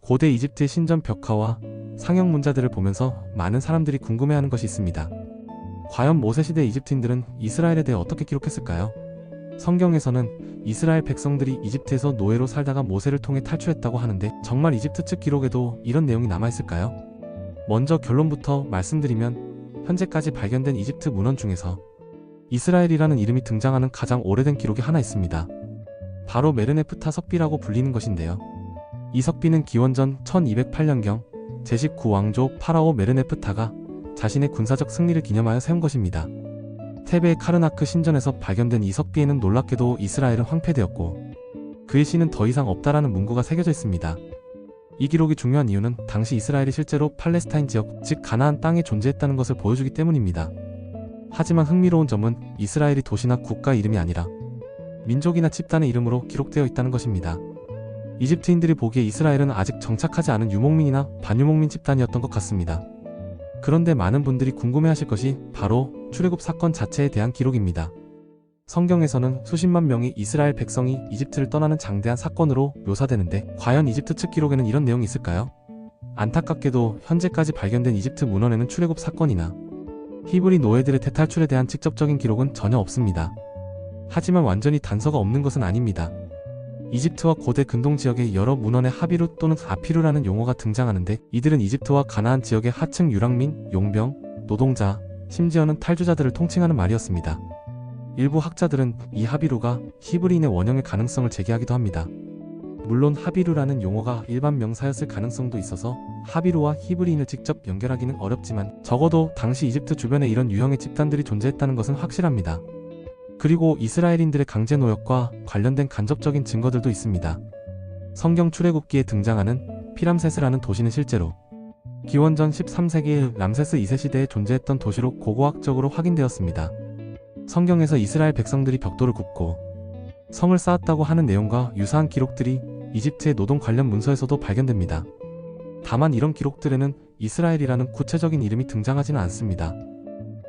고대 이집트의 신전 벽화와 상형 문자들을 보면서 많은 사람들이 궁금해하는 것이 있습니다. 과연 모세시대 이집트인들은 이스라엘에 대해 어떻게 기록했을까요? 성경에서는 이스라엘 백성들이 이집트에서 노예로 살다가 모세를 통해 탈출했다고 하는데 정말 이집트 측 기록에도 이런 내용이 남아있을까요? 먼저 결론부터 말씀드리면 현재까지 발견된 이집트 문헌 중에서 이스라엘이라는 이름이 등장하는 가장 오래된 기록이 하나 있습니다. 바로 메르네프타 석비라고 불리는 것인데요. 이 석비는 기원전 1208년경 제19왕조 파라오 메르네프타가 자신의 군사적 승리를 기념하여 세운 것입니다. 테베의 카르나크 신전에서 발견된 이 석비에는 놀랍게도 이스라엘은 황폐되었고 그의 시는 더 이상 없다라는 문구가 새겨져 있습니다. 이 기록이 중요한 이유는 당시 이스라엘이 실제로 팔레스타인 지역, 즉 가나안 땅에 존재했다는 것을 보여주기 때문입니다. 하지만 흥미로운 점은 이스라엘이 도시나 국가 이름이 아니라 민족이나 집단의 이름으로 기록되어 있다는 것입니다. 이집트인들이 보기에 이스라엘은 아직 정착하지 않은 유목민이나 반유목민 집단이었던 것 같습니다. 그런데 많은 분들이 궁금해하실 것이 바로 출애굽 사건 자체에 대한 기록입니다. 성경에서는 수십만 명의 이스라엘 백성이 이집트를 떠나는 장대한 사건으로 묘사되는데 과연 이집트 측 기록에는 이런 내용이 있을까요? 안타깝게도 현재까지 발견된 이집트 문헌에는 출애굽 사건이나 히브리 노예들의 대탈출에 대한 직접적인 기록은 전혀 없습니다. 하지만 완전히 단서가 없는 것은 아닙니다. 이집트와 고대 근동 지역의 여러 문헌에 하비루 또는 아피루라는 용어가 등장하는데 이들은 이집트와 가나안 지역의 하층 유랑민, 용병, 노동자, 심지어는 탈주자들을 통칭하는 말이었습니다. 일부 학자들은 이 하비루가 히브리인의 원형의 가능성을 제기하기도 합니다. 물론 하비루라는 용어가 일반 명사였을 가능성도 있어서 하비루와 히브리인을 직접 연결하기는 어렵지만 적어도 당시 이집트 주변에 이런 유형의 집단들이 존재했다는 것은 확실합니다. 그리고 이스라엘인들의 강제 노역과 관련된 간접적인 증거들도 있습니다. 성경 출애굽기에 등장하는 피람세스라는 도시는 실제로 기원전 13세기의 람세스 2세 시대에 존재했던 도시로 고고학적으로 확인되었습니다. 성경에서 이스라엘 백성들이 벽돌을 굽고 성을 쌓았다고 하는 내용과 유사한 기록들이 이집트의 노동 관련 문서에서도 발견됩니다. 다만 이런 기록들에는 이스라엘이라는 구체적인 이름이 등장하지는 않습니다.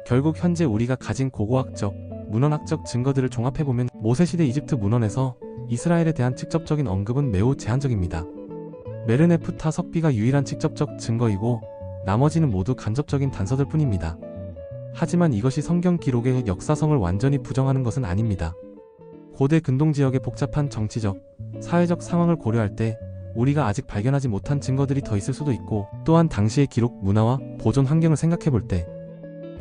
결국 현재 우리가 가진 고고학적, 문헌학적 증거들을 종합해보면 모세시대 이집트 문헌에서 이스라엘에 대한 직접적인 언급은 매우 제한적입니다. 메르네프타 석비가 유일한 직접적 증거이고 나머지는 모두 간접적인 단서들 뿐입니다. 하지만 이것이 성경 기록의 역사성을 완전히 부정하는 것은 아닙니다. 고대 근동 지역의 복잡한 정치적, 사회적 상황을 고려할 때 우리가 아직 발견하지 못한 증거들이 더 있을 수도 있고 또한 당시의 기록, 문화와 보존 환경을 생각해볼 때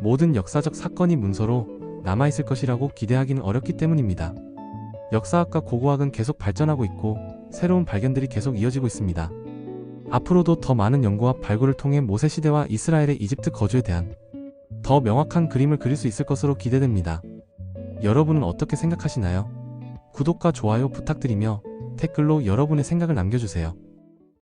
모든 역사적 사건이 문서로 남아있을 것이라고 기대하기는 어렵기 때문입니다. 역사학과 고고학은 계속 발전하고 있고 새로운 발견들이 계속 이어지고 있습니다. 앞으로도 더 많은 연구와 발굴을 통해 모세시대와 이스라엘의 이집트 거주에 대한 더 명확한 그림을 그릴 수 있을 것으로 기대됩니다. 여러분은 어떻게 생각하시나요? 구독과 좋아요 부탁드리며 댓글로 여러분의 생각을 남겨주세요.